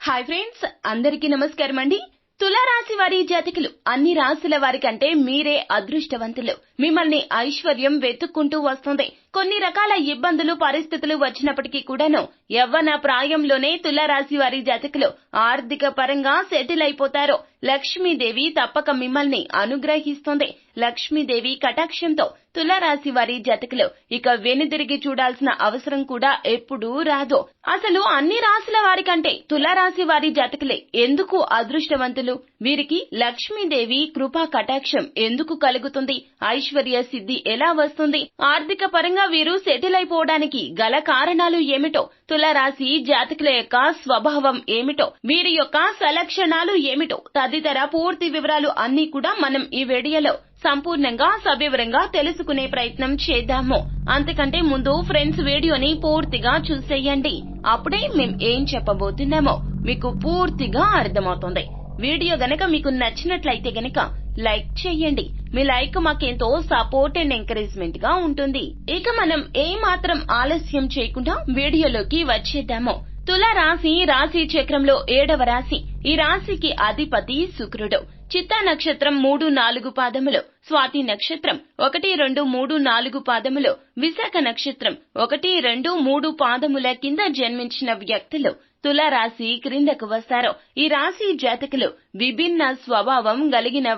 Hi friends, అందరికీ నమస్కారం అండి. తులారాశి వారి జాతకులు అన్ని రాశుల వారి కంటే మీరే అదృష్టవంతులు. మిమ్మల్ని ఐశ్వర్యం వెతుక్కుంటూ వస్తుంది. కొన్ని రకాల ఇబ్బందులు పరిస్థితులు వచ్చినప్పటికీ కూడాను యవ్వన ప్రాయంలోనే తులారాశి వారి జాతకులు ఆర్థిక పరంగా సెటిల్ అయిపోతారు. లక్ష్మీదేవి తప్పక మిమ్మల్ని అనుగ్రహిస్తుంది. లక్ష్మీదేవి కటాక్షంతో తులారాశి వారి జాతకులు ఇక వెనుదిరిగి చూడాల్సిన అవసరం కూడా ఎప్పుడూ రాదు. అసలు అన్ని రాశుల వారి కంటే తులారాశి వారి జాతకులే ఎందుకు అదృష్టవంతులు? వీరికి లక్ష్మీదేవి కృపా కటాక్షం ఎందుకు కలుగుతుంది? ఐశ్వర్య సిద్ధి ఎలా వస్తుంది? ఆర్థిక పరంగా వీరు సెటిల్ అయిపోవడానికి గల కారణాలు ఏమిటో, తులారాశి జాతకుల యొక్క స్వభావం ఏమిటో, వీరి యొక్క సలక్షణాలు ఏమిటో తదితర పూర్తి వివరాలు అన్ని కూడా మనం ఈ వీడియోలో సంపూర్ణంగా సవివరంగా తెలుసుకునే ప్రయత్నం చేద్దాము. అంతకంటే ముందు ఫ్రెండ్స్ వీడియోని పూర్తిగా చూసేయండి. అప్పుడే మేం ఏం చెప్పబోతున్నామో మీకు పూర్తిగా అర్థమవుతుంది. వీడియో గనక మీకు నచ్చినట్లయితే గనక లైక్ చేయండి. మీ లైక్ మాకెంతో సపోర్ట్ అండ్ ఎంకరేజ్మెంట్ గా ఉంటుంది. ఇక మనం ఏమాత్రం ఆలస్యం చేయకుండా వీడియోలోకి వచ్చేద్దాము. తులారాశి రాశి చక్రంలో 7వ రాశి. ఈ రాశికి అధిపతి శుక్రుడు. చిత్తా నక్షత్రం 3-4 పాదములు, స్వాతి నక్షత్రం 1-2-3-4 పాదములు, విశాఖ నక్షత్రం 1-2-3 పాదముల కింద జన్మించిన వ్యక్తులు తులారాశి క్రిందకు వస్తారు. ఈ రాశి జాతకులు విభిన్న స్వభావం కలిగిన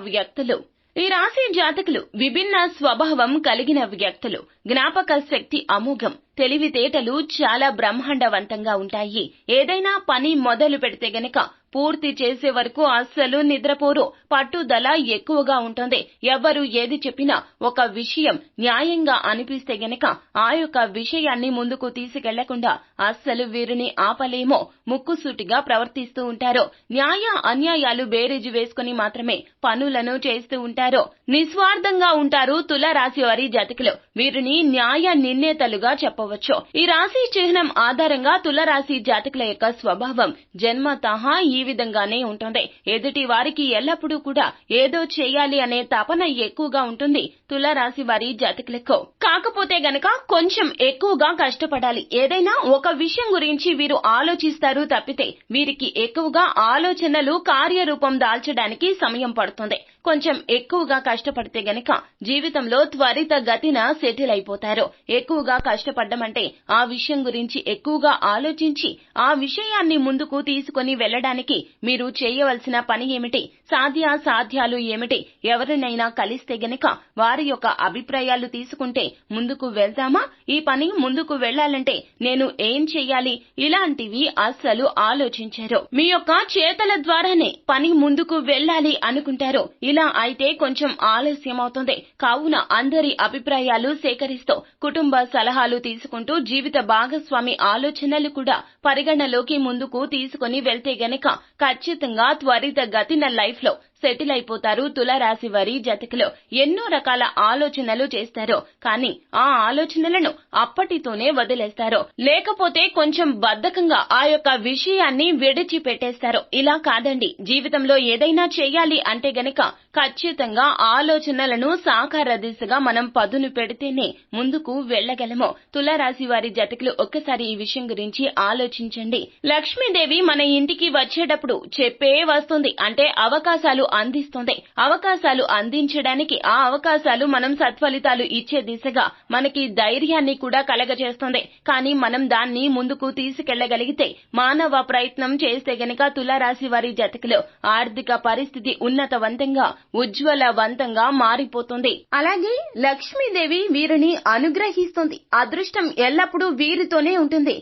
వ్యక్తులు. జ్ఞాపక శక్తి అమోఘం. తెలివితేటలు చాలా బ్రహ్మాండవంతంగా ఉంటాయి. ఏదైనా పని మొదలు పెడితే గనక పూర్తి చేసే వరకు అస్సలు నిద్రపోరు. పట్టుదల ఎక్కువగా ఉంటుంది. ఎవరు ఏది చెప్పినా ఒక విషయం న్యాయంగా అనిపిస్తే గనక ఆ యొక్క విషయాన్ని ముందుకు తీసుకెళ్లకుండా అస్సలు వీరిని ఆపలేమో. ముక్కుసూటిగా ప్రవర్తిస్తూ ఉంటారు. న్యాయ అన్యాయాలు బేరీజు వేసుకుని మాత్రమే పనులను చేస్తూ ఉంటారు. నిస్వార్థంగా ఉంటారు తులారాశి వారి జాతకులు. వీరిని న్యాయ నిర్ణేతలుగా చెప్పవచ్చు. ఈ రాశి చిహ్నం ఆధారంగా తులారాశి జాతకుల యొక్క స్వభావం జన్మతః ఈ విధంగానే ఉంటుంది. ఎదుటి వారికి ఎల్లప్పుడూ కూడా ఏదో చేయాలి అనే తపన ఎక్కువగా ఉంటుంది తులారాశి వారి జాతకులకు. కాకపోతే గనక కొంచెం ఎక్కువగా కష్టపడాలి. ఏదైనా ఒక విషయం గురించి వీరు ఆలోచిస్తారు తప్పితే వీరికి ఎక్కువగా ఆలోచనలు కార్యరూపం దాల్చడానికి సమయం పడుతుంది. కొంచెం ఎక్కువగా కష్టపడితే గనక జీవితంలో త్వరిత గతిన సెటిల్ అయిపోతారు. ఎక్కువగా కష్టపడ్డం అంటే ఆ విషయం గురించి ఎక్కువగా ఆలోచించి ఆ విషయాన్ని ముందుకు తీసుకుని వెళ్లడానికి మీరు చేయవలసిన పని ఏమిటి, సాధ్యాసాధ్యాలు ఏమిటి, ఎవరినైనా కలిస్తే గనక వారి యొక్క అభిప్రాయాలు తీసుకుంటే ముందుకు వెళ్దామా, ఈ పని ముందుకు వెళ్లాలంటే నేను ఏం చెయ్యాలి, ఇలాంటివి అస్సలు ఆలోచించారు. మీ యొక్క చేతల ద్వారానే పని ముందుకు వెళ్లాలి అనుకుంటారు. ఇలా అయితే కొంచెం ఆలస్యం అవుతుంది. కావున అందరి అభిప్రాయాలు సేకరిస్తూ కుటుంబ సలహాలు తీసుకుంటూ జీవిత భాగస్వామి ఆలోచనలు కూడా పరిగణలోకి ముందుకు తీసుకుని వెళ్తే గనక ఖచ్చితంగా త్వరిత గతిన లైఫ్ లో సెటిల్ అయిపోతారు తులారాశి వారి జాతకులు. ఎన్నో రకాల ఆలోచనలు చేస్తారు. కానీ ఆ ఆలోచనలను అప్పటితోనే వదిలేస్తారు. లేకపోతే కొంచెం బద్ధకంగా ఆ యొక్క విషయాన్ని విడిచిపెట్టేస్తారు. ఇలా కాదండి. జీవితంలో ఏదైనా చేయాలి అంటే గనక ఖచ్చితంగా ఆలోచనలను సాకార దిశగా మనం పదును పెడితేనే ముందుకు వెళ్లగలము. తులారాశి వారి జాతకులు ఒక్కసారి ఈ విషయం గురించి ఆలోచించండి. లక్ష్మీదేవి మన ఇంటికి వచ్చేటప్పుడు చెప్పే వస్తుంది. అంటే అవకాశాలు అందిస్తుంది. అవకాశాలు అందించడానికి ఆ అవకాశాలు మనం సత్ఫలితాలు ఇచ్చే దిశగా మనకి ధైర్యాన్ని కూడా కలగజేస్తుంది. కానీ మనం దాన్ని ముందుకు తీసుకెళ్లగలిగితే, మానవ ప్రయత్నం చేస్తే గనక తులారాశి వారి జాతకులు ఆర్థిక పరిస్థితి ఉన్నతవంతంగా ఉజ్వలవంతంగా మారిపోతుంది. అలాగే లక్ష్మీదేవి వీరిని అనుగ్రహిస్తుంది. అదృష్టం ఎల్లప్పుడూ వీరితోనే ఉంటుంది.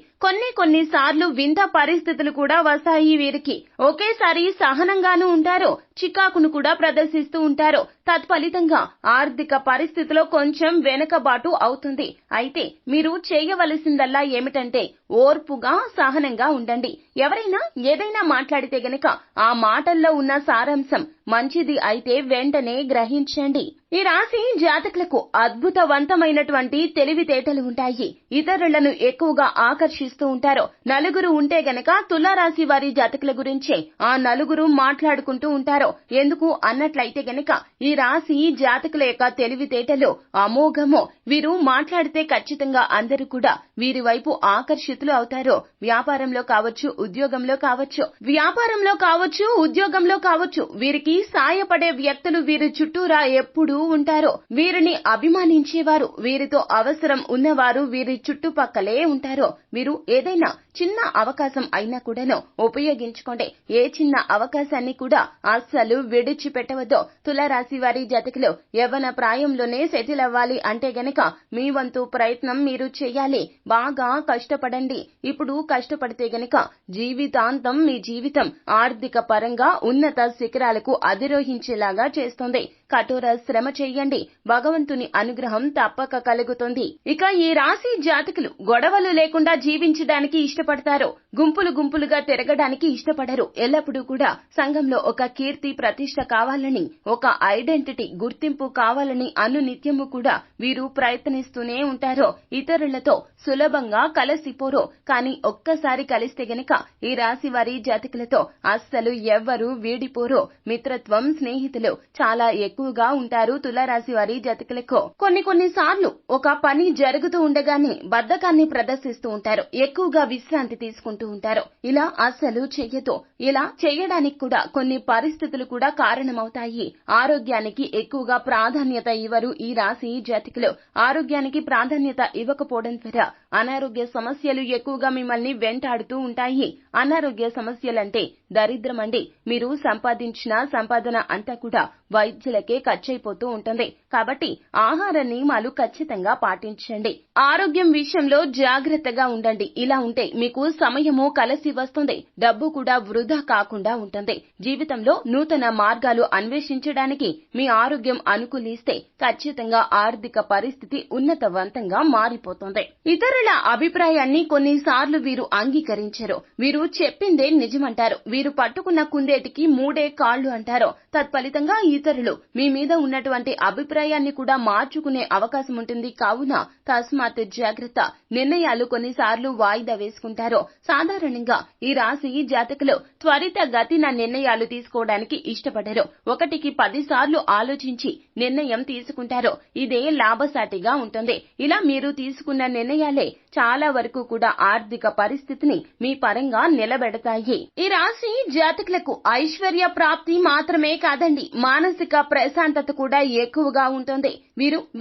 కొన్ని సార్లు వింత పరిస్థితులు కూడా వస్తాయి వీరికి. ఒకేసారి సహనంగానూ ఉంటారు, చికాకును కూడా ప్రదర్శిస్తూ ఉంటారు. తత్ఫలితంగా ఆర్థిక పరిస్థితిలో కొంచెం వెనుకబాటు అవుతుంది. అయితే మీరు చేయవలసిందల్లా ఏమిటంటే ఓర్పుగా సహనంగా ఉండండి. ఎవరైనా ఏదైనా మాట్లాడితే గనక ఆ మాటల్లో ఉన్న సారాంశం మంచిది అయితే వెంటనే గ్రహించండి. ఈ రాశి జాతకులకు అద్భుతవంతమైనటువంటి తెలివితేటలు ఉంటాయి. ఇతరులను ఎక్కువగా ఆకర్షిస్తూ ఉంటారు. నలుగురు ఉంటే గనక తులారాశి వారి జాతకుల గురించే ఆ నలుగురు మాట్లాడుకుంటూ ఉంటారు. ఎందుకు అన్నట్లయితే గనక ఈ రాశి జాతకుల యొక్క తెలివితేటలు అమోఘము. వీరు మాట్లాడితే ఖచ్చితంగా అందరూ కూడా వీరి వైపు ఆకర్షితులు ఆకర్షితులు అవుతారో, వ్యాపారంలో కావచ్చు, ఉద్యోగంలో కావచ్చు వీరికి సాయపడే వ్యక్తులు వీరి చుట్టూరా ఎప్పుడూ ఉంటారో, వీరిని అభిమానించేవారు, వీరితో అవసరం ఉన్నవారు వీరి చుట్టుపక్కలే ఉంటారో. మీరు ఏదైనా చిన్న అవకాశం అయినా కూడాను ఉపయోగించుకోండి. ఏ చిన్న అవకాశాన్ని కూడా అస్సలు విడిచిపెట్టవద్దు. తులారాశి వారి జాతకులు యవ్వన ప్రాయంలోనే సెటిల్ అవ్వాలి అంటే గనక మీ వంతు ప్రయత్నం మీరు చేయాలి. బాగా కష్టపడండి. ఇప్పుడు కష్టపడితే గనక జీవితాంతం మీ జీవితం ఆర్థిక పరంగా ఉన్నత శిఖరాలకు అధిరోహించేలాగా చేస్తుంది. కఠోర శ్రమ చేయండి. భగవంతుని అనుగ్రహం తప్పక కలుగుతుంది. ఇక ఈ రాశి జాతకులు గొడవలు లేకుండా జీవించడానికి ఇష్టపడతారు. గుంపులుగా తిరగడానికి ఇష్టపడరు. ఎల్లప్పుడూ కూడా సంఘంలో ఒక కీర్తి ప్రతిష్ట కావాలని, ఒక ఐడెంటిటీ గుర్తింపు కావాలని అనునిత్యము కూడా వీరు ప్రయత్నిస్తూనే ఉంటారు. ఇతరులతో సులభంగా కలిసిపోరు. కానీ ఒక్కసారి కలిస్తే గనక ఈ రాశి వారి జాతకులతో అస్సలు ఎవ్వరూ వీడిపోరు. మిత్రత్వం, స్నేహితులు చాలా ఎక్కువగా ఉంటారు. తులారాశి వారి జాతకులకు కొన్ని సార్లు ఒక పని జరుగుతూ ఉండగానే బద్ధకాన్ని ప్రదర్శిస్తూ ఉంటారు. ఎక్కువగా విశ్రాంతి తీసుకుంటూ ఉంటారు. ఇలా అస్సలు చెయ్యదు. ఇలా చేయడానికి కూడా కొన్ని పరిస్థితులు కూడా కారణమవుతాయి. ఆరోగ్యానికి ఎక్కువగా ప్రాధాన్యత ఇవ్వరు ఈ రాశి జాతకులు. ఆరోగ్యానికి ప్రాధాన్యత ఇవ్వకపోవడం ద్వారా అనారోగ్య సమస్యలు ఎక్కువగా మిమ్మల్ని వెంటాడుతూ ఉంటాయి. అనారోగ్య సమస్యలంటే దరిద్రమండి. మీరు సంపాదించిన సంపాదన అంతా కూడా వైద్యులకే ఖర్చయిపోతూ ఉంటుంది. కాబట్టి ఆహార నియమాలు ఖచ్చితంగా పాటించండి. ఆరోగ్యం విషయంలో జాగ్రత్తగా ఉండండి. ఇలా ఉంటే మీకు సమయము కలిసి వస్తుంది. డబ్బు కూడా వృధా కాకుండా ఉంటుంది. జీవితంలో నూతన మార్గాలు అన్వేషించడానికి మీ ఆరోగ్యం అనుకూలిస్తే ఖచ్చితంగా ఆర్థిక పరిస్థితి ఉన్నతవంతంగా మారిపోతుంది. ఇతరుల అభిప్రాయాన్ని కొన్నిసార్లు వీరు అంగీకరించరు. వీరు చెప్పిందే నిజమంటారు. వీరు పట్టుకున్న కుందేటికి మూడే కాళ్లు అంటారు. తత్ఫలితంగా ఇతరులు మీ మీద ఉన్నటువంటి అభిప్రాయాన్ని కూడా మార్చుకునే అవకాశం ఉంటుంది. కావున తస్మాత్ జాగ్రత్త. నిర్ణయాలు కొన్నిసార్లు వాయిదా వేసుకుంటారు. సాధారణంగా ఈ రాశి జాతకులు త్వరిత గతిన నిర్ణయాలు తీసుకోవడానికి ఇష్టపడరు. 1కి 10 సార్లు ఆలోచించి నిర్ణయం తీసుకుంటారు. ఇదే లాభసాటిగా ఉంటుంది. ఇలా మీరు తీసుకున్న నిర్ణయాలే చాలా వరకు కూడా ఆర్థిక పరిస్థితిని మీ పరంగా నిలబెడతాయి. ఈ రాశి జాతకులకు ఐశ్వర్య ప్రాప్తి మాత్రమే కాదండి, మానసిక ప్రశాంతత కూడా ఎక్కువగా ఉంటుంది.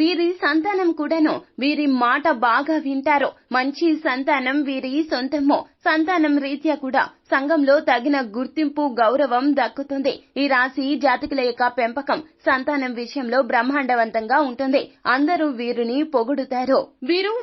వీరి సంతానం కూడాను వీరి మాట బాగా వింటారు. మంచి సంతానం వీరి సొంతము. సంతానం రీత్యా కూడా సంఘంలో తగిన గుర్తింపు, గౌరవం దక్కుతుంది. ఈ రాశి జాతకుల యొక్క పెంపకం సంతానం విషయంలో బ్రహ్మాండవంతంగా ఉంటుంది. అందరూ వీరిని పొగుడుతారు.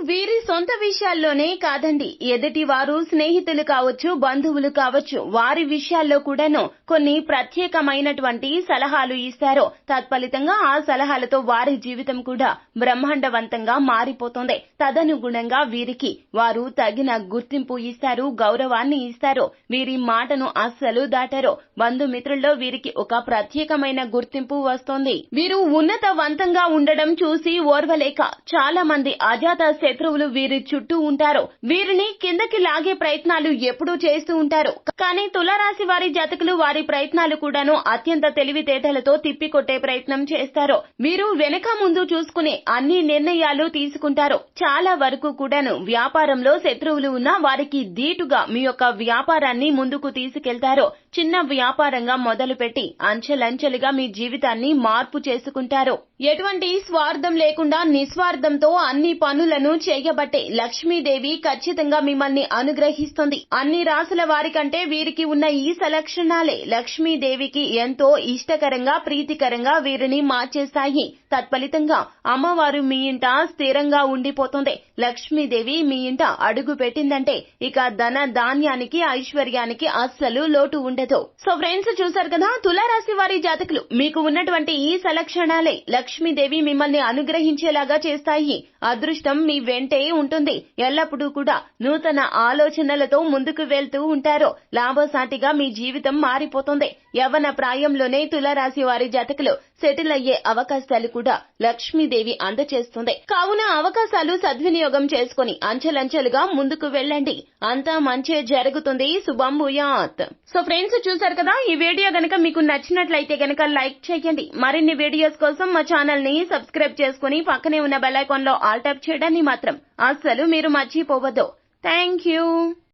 వీరి సొంత విషయాల్లోనే కాదండి, ఎదుటి వారు స్నేహితులు కావచ్చు, బంధువులు కావచ్చు, వారి విషయాల్లో కూడాను కొన్ని ప్రత్యేకమైనటువంటి సలహాలు ఇస్తారు. తత్ఫలితంగా ఆ సలహాలతో వారి జీవితం కూడా బ్రహ్మాండవంతంగా మారిపోతుంది. తదనుగుణంగా వీరికి వారు తగిన గుర్తింపు ఇస్తారు, గౌరవాన్ని ఇస్తారు. వీరి మాటను అస్సలు దాటరు. బంధుమిత్రుల్లో వీరికి ఒక ప్రత్యేకమైన గుర్తింపు వస్తోంది. వీరు ఉన్నతవంతంగా ఉండడం చూసి ఓర్వలేక చాలా మంది అజాత శత్రువులు వీరి చుట్టూ ఉంటారు. వీరిని కిందకి లాగే ప్రయత్నాలు ఎప్పుడూ చేస్తూ ఉంటారు. కానీ తులారాశి వారి జాతకులు వారి ప్రయత్నాలు కూడాను అత్యంత తెలివితేటలతో తిప్పికొట్టే ప్రయత్నం చేస్తారు. వీరు వెనక ముందు చూసుకునే అన్ని నిర్ణయాలు తీసుకుంటారు. చాలా వరకు కూడాను వ్యాపారంలో శత్రువులు ఉన్నా వారికి ధీటుగా మీ యొక్క వ్యాపారాన్ని ముందుకు తీసుకెళ్తారు. చిన్న వ్యాపారంగా మొదలుపెట్టి అంచెలంచెలుగా మీ జీవితాన్ని మార్పు చేసుకుంటారు. ఎటువంటి స్వార్థం లేకుండా నిస్వార్థంతో అన్ని పనులను చేయబట్టే లక్ష్మీదేవి ఖచ్చితంగా మిమ్మల్ని అనుగ్రహిస్తుంది. అన్ని రాసుల వారికంటే వీరికి ఉన్న ఈ లక్షణాలే లక్ష్మీదేవికి ఎంతో ఇష్టకరంగా, ప్రీతికరంగా వీరిని మార్చేస్తాయి. తత్ఫలితంగా అమ్మవారు మీ ఇంట స్థిరంగా ఉండిపోతుంది. లక్ష్మీదేవి మీ ఇంట అడుగు పెట్టిందంటే ఇక ధన ధాన్యానికి, ఐశ్వర్యానికి అస్సలు లోటు ఉండదు. సో ఫ్రెండ్స్, చూసారు కదా, తులారాశి వారి జాతకులు మీకు ఉన్నటువంటి ఈ లక్షణాలే లక్ష్మీదేవి మిమ్మల్ని అనుగ్రహించేలాగా చేస్తాయి. అదృష్టం మీ వెంటే ఉంటుంది. ఎల్లప్పుడూ కూడా నూతన ఆలోచనలతో ముందుకు వెళ్తూ ఉంటారు. లాభసాటిగా మీ జీవితం మారిపోతుంది. యవ్వన ప్రాయంలోనే తులారాశి వారి జాతకులు సెటిల్ అయ్యే అవకాశాలు కూడా లక్ష్మీదేవి అందచేస్తుంది. కావున అవకాశాలు సద్వినియోగం చేసుకుని అంచెలంచెలుగా ముందుకు వెళ్ళండి. అంతా మంచే జరుగుతుంది. శుభం భూయాత్. సో ఫ్రెండ్స్, చూసారు కదా, ఈ వీడియో గనక మీకు నచ్చినట్లయితే గనక లైక్ చేయండి. మరిన్ని వీడియోస్ కోసం మా ఛానల్ ని సబ్స్క్రైబ్ చేసుకుని పక్కనే ఉన్న బెల్ ఐకాన్ లో ఆల్ ట్యాప్ చేయడాన్ని మాత్రం అస్సలు మీరు మర్చిపోవద్దు. Thank you